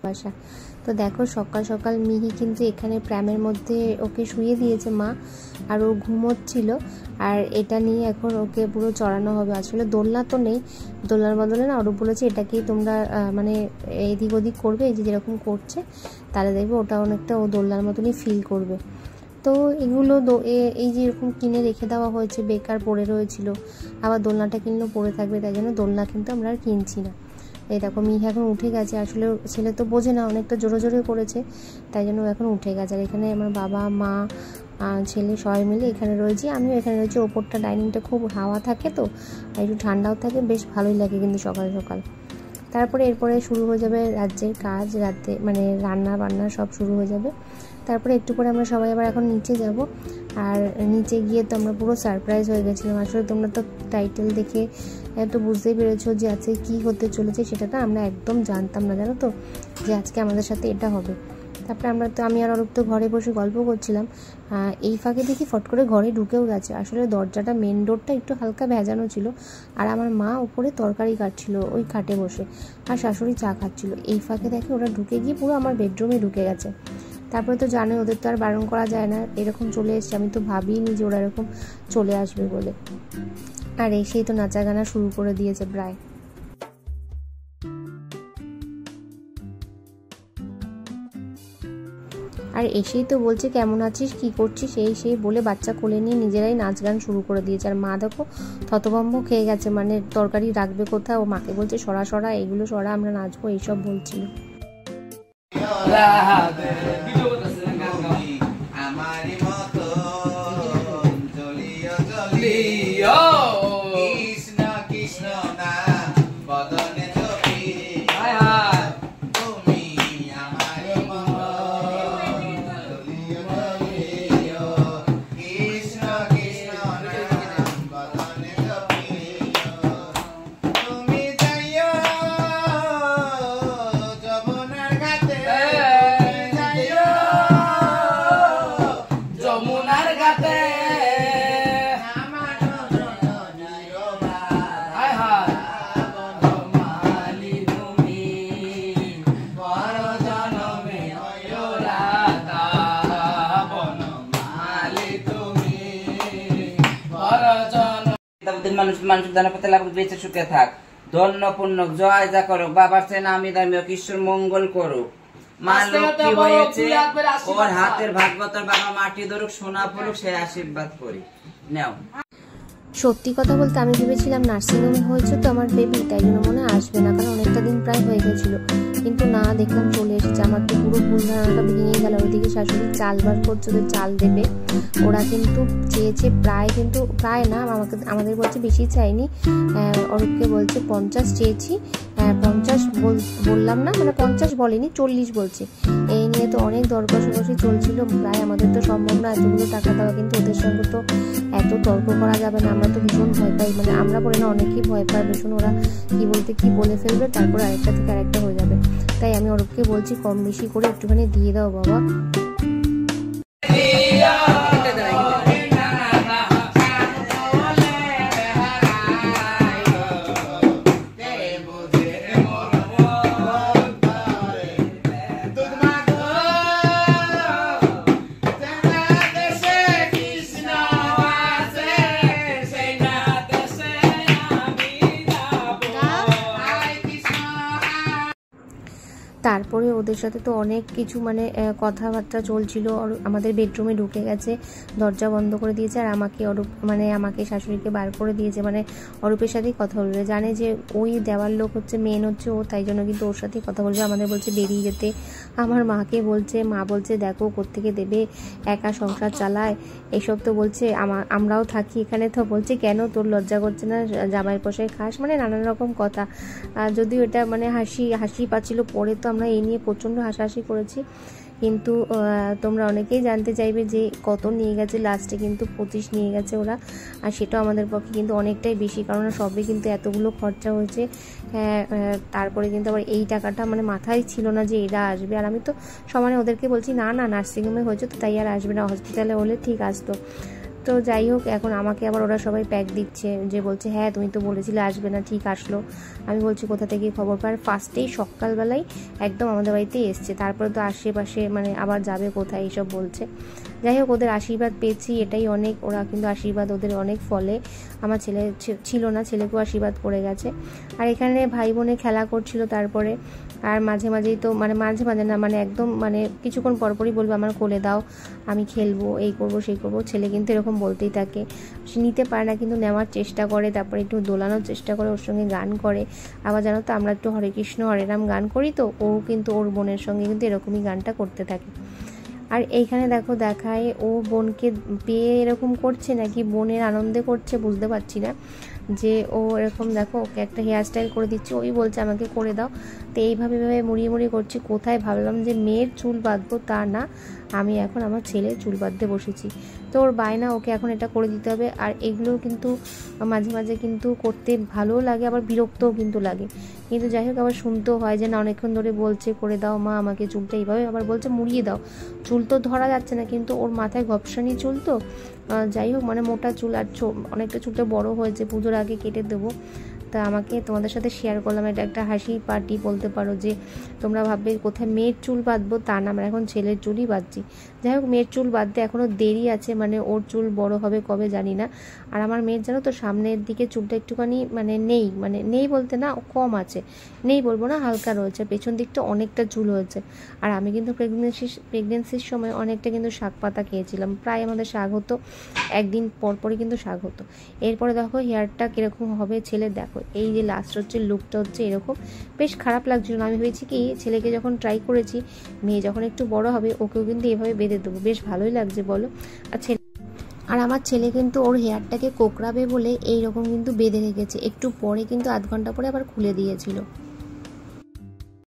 বাসা। তো দেখো সকাল সকাল মিহি কিন্তু এখানে প্র্যামের মধ্যে ওকে শুয়ে দিয়েছে মা, আর ও ঘুমোচ্ছিল। আর এটা নিয়ে এখন ওকে পুরো চড়ানো হবে। আসলে দোলনা তো নেই, দোলনার বদলে না অরূপ বলেছে এটাকেই তোমরা মানে এদিক ওদিক করবে, এই যে যেরকম করছে, তাহলে দেখবে ওটা অনেকটা ও দোলনার মতনই ফিল করবে। তো এগুলো এই যে এরকম কিনে রেখে দেওয়া হয়েছে, বেকার পড়ে রয়েছিল, আবার দোলনাটা কিনলেও পড়ে থাকবে, তাই জন্য দোলনা কিন্তু আমরা আর কিনছি না। এই দেখো মিহি এখন উঠে গেছে, আসলে ছেলে তো বোঝে না, অনেকটা জোরে জোরে করেছে, তাই জন্য এখন উঠে গেছে। আর এখানে আমার বাবা মা ছেলে সবাই মিলে এখানে রয়েছি, আমিও এখানে রয়েছি। ওপরটা ডাইনিংটা খুব হাওয়া থাকে তো, আর একটু ঠান্ডাও থাকে, বেশ ভালোই লাগে কিন্তু সকাল সকাল। তারপরে এরপরে শুরু হয়ে যাবে রাজ্যের কাজ, রাতে মানে রান্না বান্না সব শুরু হয়ে যাবে। তারপরে একটু করে আমরা সবাই আবার এখন নিচে যাব। আর নিচে গিয়ে তো আমরা পুরো সারপ্রাইজ হয়ে গেছিলাম। আসলে তোমরা তো টাইটেল দেখে তো বুঝতেই পেরেছো যে আজকে কী হতে চলেছে, সেটা তো আমরা একদম জানতাম না, জানো তো, যে আজকে আমাদের সাথে এটা হবে। তারপরে আমি আর অরূপ তো ঘরে বসে গল্প করছিলাম, এই ফাঁকে দেখি ফট করে ঘরে ঢুকেও গেছে। আসলে দরজাটা মেন ডোরটা একটু হালকা ভেজানো ছিল, আর আমার মা উপরে তরকারি কাটছিল ওই খাটে বসে, আর শাশুড়ি চা খাচ্ছিল। এই ফাঁকে দেখে ওরা ঢুকে গিয়ে পুরো আমার বেডরুমে ঢুকে গেছে। তারপরে তো জানোই ওদের তো আর বারণ করা যায় না, এরকম চলে এসছে, আমি তো ভাবিনি যে ওরা এরকম চলে আসবে বলে। আর এসেই তো নাচা গানা শুরু করে দিয়েছে প্রায়। আর এসেই তো বলছে কেমন আছিস, কি করছিস, সেই বলে বাচ্চা কোলে নিয়ে নিজেরাই নাচ গান শুরু করে দিয়েছে। আর মা দেখো থতভম্ব খেয়ে গেছে, মানে তরকারি রাখবে কোথাও, ও মাকে বলছে সরা সরা, এগুলো সরা, আমরা নাচবো, এইসব বলছিল। মানুষের দানা পাতে লাভ বেঁচে সুখে থাক, ধন্য পূর্ণ জয় যা করুক, বাবার চেয়ে নামি দামি হোক, ঈশ্বর মঙ্গল করুক। মা লক্ষ্মী হয়েছে, ওর হাতের ভাগবতর বাবা মাটি ধরুক, সোনা পড়ুক, সে আশীর্বাদ করি। নাও। সত্যি কথা বলতে আমি ভেবেছিলাম নার্সিংহোমে হয়েছে তো আমার বেবি, তাই জন্য মনে আসবে না, কারণ অনেকটা দিন প্রায় হয়ে গেছিলো, কিন্তু না, দেখলাম চলে এসেছে। আমার তো পুরো ভুল ধারণাটা ভেঙে গেল। ওইদিকে শাশুড়ি চাল বার করছে, ওদের চাল দেবে, ওরা কিন্তু চেয়েছে প্রায়, কিন্তু প্রায় না, আমাদের বলছে বেশি চাইনি, অরূপকে বলছে 50 চেয়েছি, 50 বললাম না, মানে 50 বলেনি, 40 বলছে। এই নিয়ে তো অনেক দর কষাকষি চলছিল, প্রায় আমাদের তো সম্ভব না এতগুলো টাকা দেওয়া, কিন্তু ওদের সঙ্গে তো এত তর্ক করা যাবে না, আমরা তো ভীষণ ভয় পাই, মানে আমরা বলে না অনেকেই ভয় পায় ভীষণ, ওরা কি বলতে কি বলে ফেলবে, তারপর আরেকটা থেকে আরেকটা হয়ে যাবে। তাই আমি অরূপকে বলছি কম বেশি করে একটুখানি দিয়ে দাও বাবা। তারপরে ওদের সাথে তো অনেক কিছু মানে কথাবার্তা চলছিল। আমাদের বেডরুমে ঢুকে গেছে, দরজা বন্ধ করে দিয়েছে, আর আমাকে শাশুড়িকে বার করে দিয়েছে, মানে অরূপের সাথেই কথা বলবে, জানে যে ওই দেওয়ার লোক হচ্ছে, মেন হচ্ছে ও, তাই জন্য কিন্তু ওর সাথেই কথা বলবে। আমাদের বলছে বেরিয়ে যেতে, আমার মাকে বলছে, মা বলছে দেখো কোত্থেকে দেবে, একা সংসার চালায়, এইসব তো বলছে, আমরাও থাকি এখানে, তো বলছে কেন তোর লজ্জা করছে না, জামাই পোষায় খাস, মানে নানান রকম কথা। যদিও এটা মানে হাসি পাচ্ছিল, পরে তো আমরা এই নিয়ে প্রচণ্ড হাসাহাসি করেছি, কিন্তু তোমরা অনেকেই জানতে চাইবে যে কত নিয়ে গেছে, লাস্টে কিন্তু 25 নিয়ে গেছে ওরা, আর সেটাও আমাদের পক্ষে কিন্তু অনেকটাই বেশি, কারণ সবে কিন্তু এতগুলো খরচা হয়েছে। তারপরে কিন্তু আবার এই টাকাটা মানে মাথায় ছিল না যে এরা আসবে, আর আমি তো সমানে ওদেরকে বলছি না নার্সিংহোমে হয়েছে তো তাই আর আসবে না, হসপিটালে হলে ঠিক আসতো। তো যাই হোক, এখন আমাকে আবার ওরা সবাই প্যাক দিচ্ছে, যে বলছে হ্যাঁ তুমি তো বলেছিলে আসবে না, ঠিক আসলো। আমি বলছি কোথা থেকে খবর পায়, ফার্স্টেই সকালবেলায় একদম আমাদের বাড়িতে এসছে, তারপরে তো আশেপাশে মানে আবার যাবে কোথায় এইসব বলছে। যাই হোক, ওদের আশীর্বাদ পেয়েছি, এটাই অনেক। ওরা কিন্তু আশীর্বাদ ওদের অনেক ফলে। আমার ছেলে ছিল না, ছেলেকেও আশীর্বাদ করে গেছে। আর এখানে ভাই বোনে খেলা করছিল তারপরে। আর মাঝে মাঝেই তো মানে মাঝে মাঝে না, মানে একদম মানে কিছুক্ষণ পরপরই বলবে আমার কোলে দাও, আমি খেলবো, এই করবো সেই করবো। ছেলে কিন্তু এরকম বলতেই থাকে, সে নিতে পারে না কিন্তু নেওয়ার চেষ্টা করে, তারপরে একটু দোলানোর চেষ্টা করে, ওর সঙ্গে গান করে। আবার জানো তো আমরা একটু হরে কৃষ্ণ হরে রাম গান করি, তো ও কিন্তু ওর বোনের সঙ্গে কিন্তু এরকমই গানটা করতে থাকে। আর এইখানে দেখো দেখায় ও বোনকে পেয়ে এরকম করছে নাকি বোনের আনন্দে করছে বুঝতে পারছি না, যে ও এরকম দেখো ওকে একটা হেয়ার স্টাইল করে দিচ্ছে, ওই বলছে আমাকে করে দাও। তো এইভাবে মুড়িয়ে মুড়িয়ে করছি। কোথায় ভাবলাম যে মেয়ের চুল বাঁধবো, তা না, আমি এখন আমার ছেলের চুল বাঁধতে বসেছি। তো ওর বায়না, ওকে এখন এটা করে দিতে হবে। আর এগুলো কিন্তু মাঝে মাঝে কিন্তু করতে ভালোও লাগে, আবার বিরক্তও কিন্তু লাগে। কিন্তু যাই হোক, আবার শুনতেও হয় যে না অনেকক্ষণ ধরে বলছে করে দাও মা আমাকে চুলটা, এইভাবে আবার বলছে মুড়িয়ে দাও। চুল তো ধরা যাচ্ছে না, কিন্তু ওর মাথায় গপসানি চুল তো, যাই হোক মানে মোটা চুল, আর অনেকটা চুলটা বড় হয়েছে, পুজোর আগে কেটে দেবো। তা আমাকে তোমাদের সাথে শেয়ার করলাম, এটা একটা হাসির পার্টি বলতে পারো, যে তোমরা ভাববে কোথায় মেয়ের চুল বাঁধবো, তা না, আমরা এখন ছেলের চুলই বাঁধছি। যাই হোক, মেয়ের চুল বাঁধতে এখনও দেরি আছে, মানে ওর চুল বড় হবে কবে জানি না। আর আমার মেয়ের জানো তো সামনের দিকে চুলটা একটুখানি মানে নেই বলতে না, কম আছে, নেই বলবো না, হালকা রয়েছে। পেছন দিকটা অনেকটা চুল হয়েছে। আর আমি কিন্তু প্রেগনেন্সির সময় অনেকটা কিন্তু শাক পাতা খেয়েছিলাম, প্রায় আমাদের শাক হতো, একদিন পরপরই কিন্তু শাক হতো। এরপরে দেখো হেয়ারটা কীরকম হবে ছেলে, দেখো এই যে লাস্ট হচ্ছে লুকটা হচ্ছে এরকম, বেশ খারাপ লাগছিল না। আমি ভেবেছি কি ছেলেকে যখন ট্রাই করেছি, মেয়ে যখন একটু বড় হবে ওকেও কিন্তু এভাবে বেঁধে দেবো, বেশ ভালোই লাগছে বলো। আর আমার ছেলে কিন্তু ওর হেয়ারটাকে কোকড়াবে বলে এইরকম কিন্তু বেঁধে রেখেছে, একটু পরে কিন্তু আধ ঘন্টা পরে আবার খুলে দিয়েছিল।